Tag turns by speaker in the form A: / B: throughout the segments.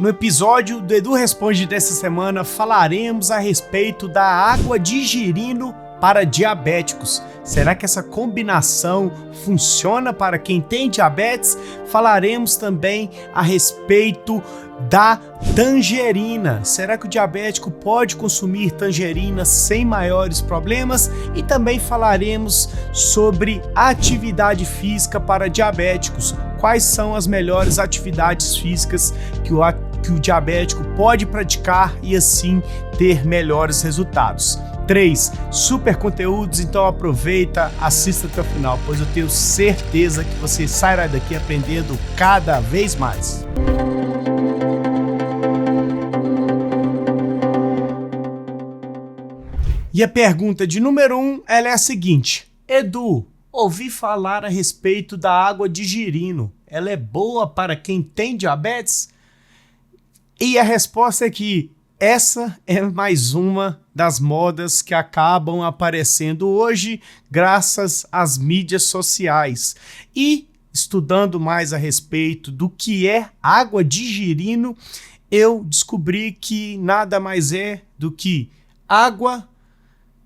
A: No episódio do Edu Responde dessa semana, falaremos a respeito da água de girino para diabéticos. Será que essa combinação funciona para quem tem diabetes? Falaremos também a respeito da tangerina. Será que o diabético pode consumir tangerina sem maiores problemas? E também falaremos sobre atividade física para diabéticos. Quais são as melhores atividades físicas que o diabético pode praticar e assim ter melhores resultados? 3 super conteúdos, então aproveita, assista até o final, pois eu tenho certeza que você sairá daqui aprendendo cada vez mais. E a pergunta de número 1, ela é a seguinte: Edu, ouvi falar a respeito da água de girino. Ela é boa para quem tem diabetes? E a resposta é que essa é mais uma das modas que acabam aparecendo hoje graças às mídias sociais. E estudando mais a respeito do que é água de girino, eu descobri que nada mais é do que água,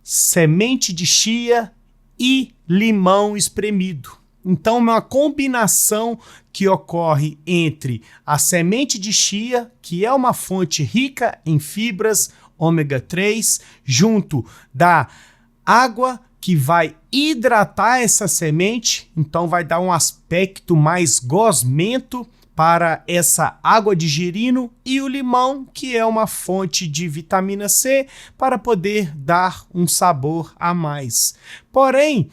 A: semente de chia e limão espremido. Então, uma combinação que ocorre entre a semente de chia, que é uma fonte rica em fibras ômega 3, junto da água que vai hidratar essa semente, então vai dar um aspecto mais gosmento para essa água de girino, e o limão, que é uma fonte de vitamina C, para poder dar um sabor a mais. Porém,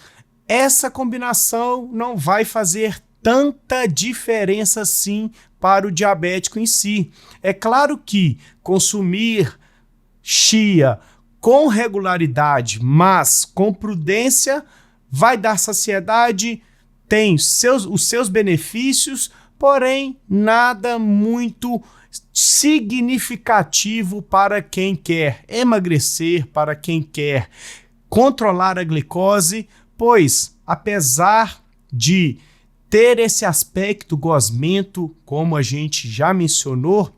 A: essa combinação não vai fazer tanta diferença assim para o diabético em si. É claro que consumir chia com regularidade, mas com prudência, vai dar saciedade, tem os seus benefícios, porém nada muito significativo para quem quer emagrecer, para quem quer controlar a glicose, pois apesar de ter esse aspecto gosmento, como a gente já mencionou,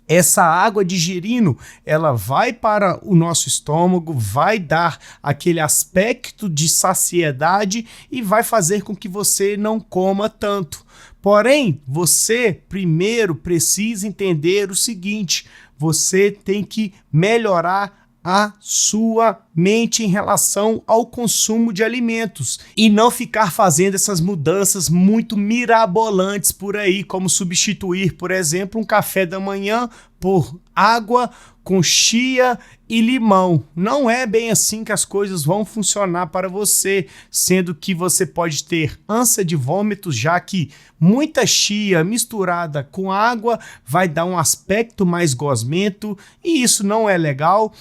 A: essa água de girino, ela vai para o nosso estômago, vai dar aquele aspecto de saciedade e vai fazer com que você não coma tanto. Porém, você primeiro precisa entender o seguinte: você tem que melhorar a sua mente em relação ao consumo de alimentos e não ficar fazendo essas mudanças muito mirabolantes por aí, como substituir, por exemplo, um café da manhã por água com chia e limão. Não é bem assim que as coisas vão funcionar para você, sendo que você pode ter ânsia de vômitos, já que muita chia misturada com água vai dar um aspecto mais gosmento e isso não é legal.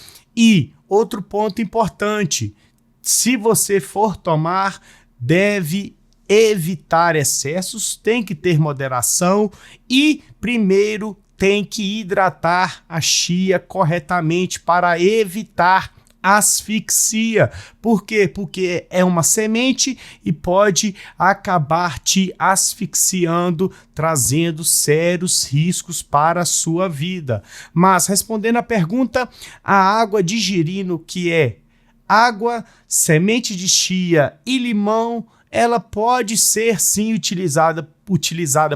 A: E outro ponto importante: se você for tomar, deve evitar excessos, tem que ter moderação e primeiro tem que hidratar a chia corretamente para evitar asfixia. Por quê? Porque é uma semente e pode acabar te asfixiando, trazendo sérios riscos para a sua vida. Mas respondendo à pergunta, a água de girino, que é água, semente de chia e limão, ela pode ser sim utilizada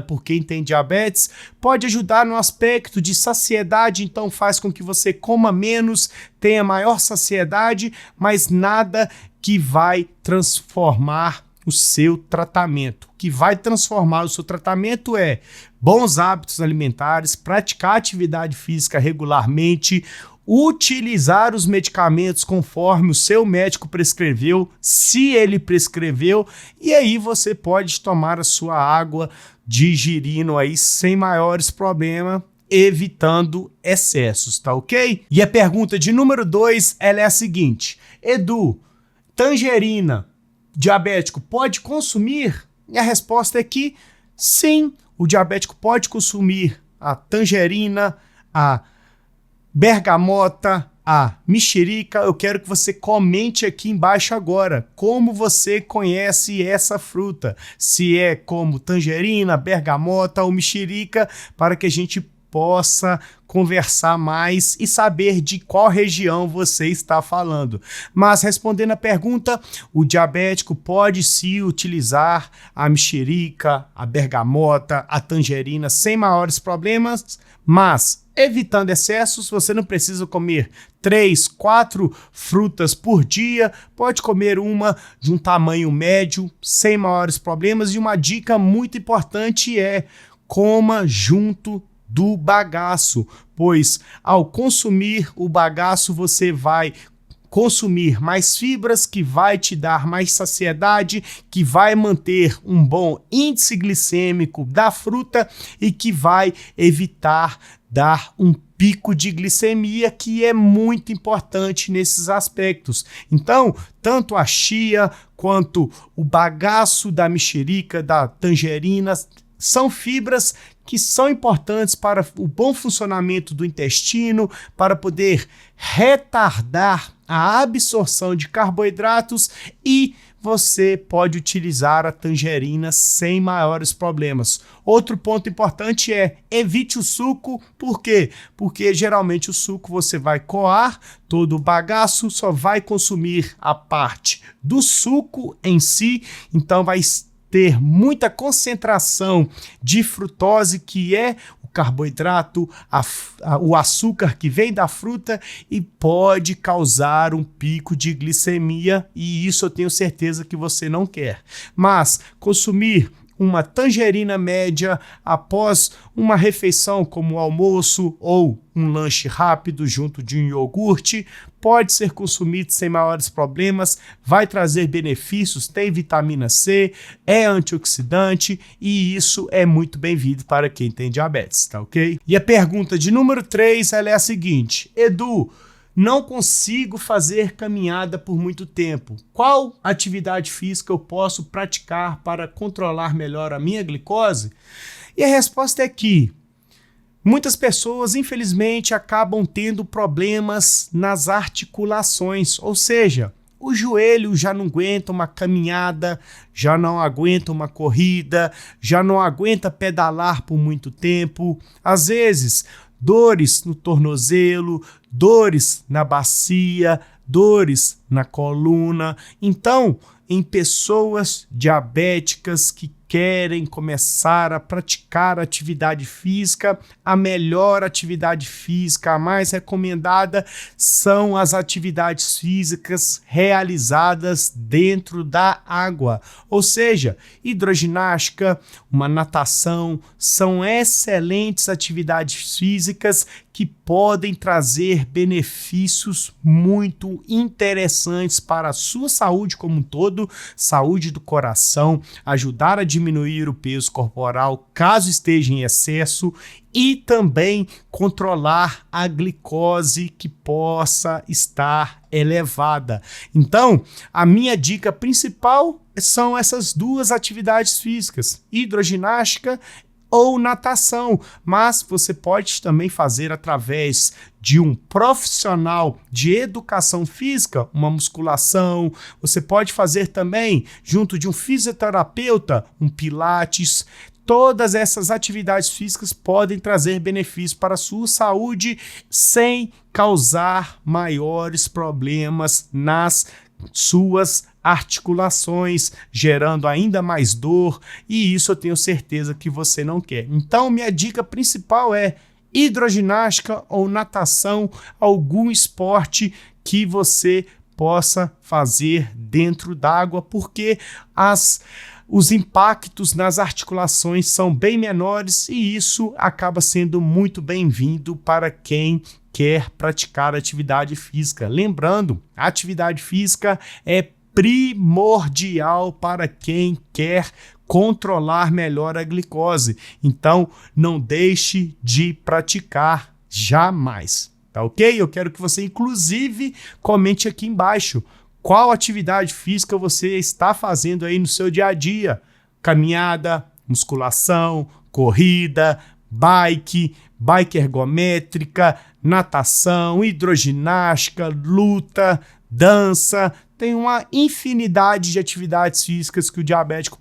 A: por quem tem diabetes, pode ajudar no aspecto de saciedade, então faz com que você coma menos, tenha maior saciedade, mas nada que vai transformar o seu tratamento. O que vai transformar o seu tratamento é bons hábitos alimentares, praticar atividade física regularmente, utilizar os medicamentos conforme o seu médico prescreveu, se ele prescreveu, e aí você pode tomar a sua água de girino aí sem maiores problemas, evitando excessos, tá ok? E a pergunta de número 2, ela é a seguinte: Edu, tangerina, diabético pode consumir? E a resposta é que sim, o diabético pode consumir a tangerina, a bergamota, a mexerica. Eu quero que você comente aqui embaixo agora como você conhece essa fruta, se é como tangerina, bergamota ou mexerica, para que a gente possa conversar mais e saber de qual região você está falando. Mas respondendo a pergunta, o diabético pode sim utilizar a mexerica, a bergamota, a tangerina sem maiores problemas, mas evitando excessos. Você não precisa comer 3, 4 frutas por dia, pode comer uma de um tamanho médio, sem maiores problemas. E uma dica muito importante é: coma junto do bagaço, pois ao consumir o bagaço você vai consumir mais fibras, que vai te dar mais saciedade, que vai manter um bom índice glicêmico da fruta e que vai evitar dar um pico de glicemia, que é muito importante nesses aspectos. Então, tanto a chia quanto o bagaço da mexerica, da tangerina, são fibras que são importantes para o bom funcionamento do intestino, para poder retardar a absorção de carboidratos, e você pode utilizar a tangerina sem maiores problemas. Outro ponto importante é: evite o suco. Por quê? Porque geralmente o suco você vai coar todo o bagaço, só vai consumir a parte do suco em si, então vai ter muita concentração de frutose, que é o carboidrato, o açúcar que vem da fruta, e pode causar um pico de glicemia, e isso eu tenho certeza que você não quer. Mas consumir uma tangerina média após uma refeição como o almoço ou um lanche rápido junto de um iogurte pode ser consumido sem maiores problemas, vai trazer benefícios, tem vitamina C, é antioxidante, e isso é muito bem-vindo para quem tem diabetes, tá ok? E a pergunta de número 3, ela é a seguinte: Edu, não consigo fazer caminhada por muito tempo. Qual atividade física eu posso praticar para controlar melhor a minha glicose? E a resposta é que muitas pessoas, infelizmente, acabam tendo problemas nas articulações, ou seja, o joelho já não aguenta uma caminhada, já não aguenta uma corrida, já não aguenta pedalar por muito tempo. Às vezes, dores no tornozelo, dores na bacia, dores na coluna. Então, em pessoas diabéticas que querem começar a praticar atividade física, a melhor atividade física, a mais recomendada, são as atividades físicas realizadas dentro da água, ou seja, hidroginástica, uma natação, são excelentes atividades físicas que podem trazer benefícios muito interessantes para a sua saúde como um todo, saúde do coração, ajudar a diminuir o peso corporal caso esteja em excesso, e também controlar a glicose que possa estar elevada. Então, a minha dica principal são essas duas atividades físicas, hidroginástica ou natação, mas você pode também fazer através de um profissional de educação física, uma musculação. Você pode fazer também junto de um fisioterapeuta, um pilates. Todas essas atividades físicas podem trazer benefícios para a sua saúde sem causar maiores problemas nas suas articulações, gerando ainda mais dor, e isso eu tenho certeza que você não quer. Então, minha dica principal é hidroginástica ou natação, algum esporte que você possa fazer dentro d'água, porque os impactos nas articulações são bem menores, e isso acaba sendo muito bem-vindo para quem quer praticar atividade física. Lembrando, a atividade física é primordial para quem quer controlar melhor a glicose. Então, não deixe de praticar jamais, tá ok? Eu quero que você, inclusive, comente aqui embaixo qual atividade física você está fazendo aí no seu dia a dia. Caminhada, musculação, corrida, bike ergométrica, natação, hidroginástica, luta, dança. tem uma infinidade de atividades físicas que o diabético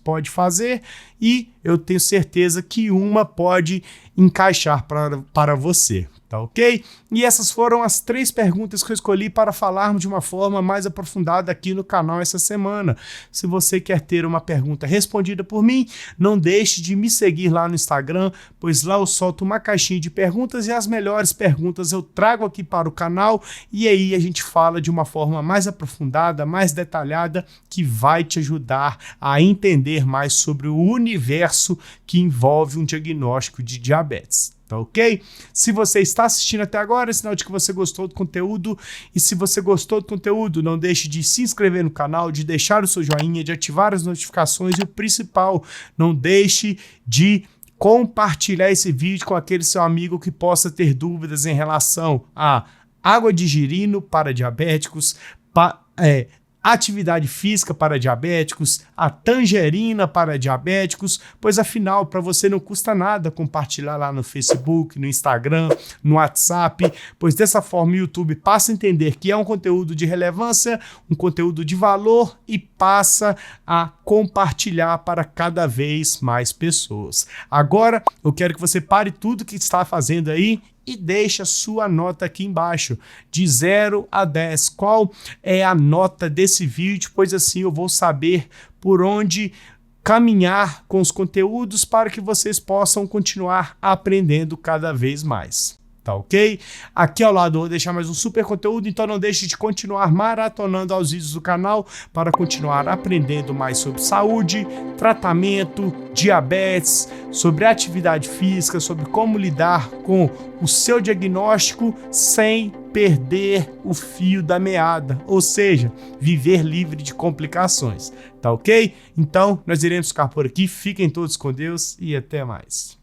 A: pode fazer e eu tenho certeza que uma pode encaixar para você. Tá ok? E essas foram as 3 perguntas que eu escolhi para falarmos de uma forma mais aprofundada aqui no canal essa semana. Se você quer ter uma pergunta respondida por mim, não deixe de me seguir lá no Instagram, pois lá eu solto uma caixinha de perguntas e as melhores perguntas eu trago aqui para o canal e aí a gente fala de uma forma mais aprofundada, mais detalhada, que vai te ajudar a entender mais sobre o universo que envolve um diagnóstico de diabetes. Tá ok? Se você está assistindo até agora, é sinal de que você gostou do conteúdo. E se você gostou do conteúdo, não deixe de se inscrever no canal, de deixar o seu joinha, de ativar as notificações e o principal, não deixe de compartilhar esse vídeo com aquele seu amigo que possa ter dúvidas em relação a água de girino para diabéticos, atividade física para diabéticos, a tangerina para diabéticos, pois afinal, para você não custa nada compartilhar lá no Facebook, no Instagram, no WhatsApp, pois dessa forma o YouTube passa a entender que é um conteúdo de relevância, um conteúdo de valor e passa a compartilhar para cada vez mais pessoas. Agora, eu quero que você pare tudo que está fazendo aí e deixe a sua nota aqui embaixo, de 0 a 10. Qual é a nota desse vídeo? Pois assim eu vou saber por onde caminhar com os conteúdos para que vocês possam continuar aprendendo cada vez mais. Tá ok? Aqui ao lado eu vou deixar mais um super conteúdo, então não deixe de continuar maratonando aos vídeos do canal para continuar aprendendo mais sobre saúde, tratamento, diabetes, sobre atividade física, sobre como lidar com o seu diagnóstico sem perder o fio da meada, ou seja, viver livre de complicações. Tá ok? Então nós iremos ficar por aqui, fiquem todos com Deus e até mais.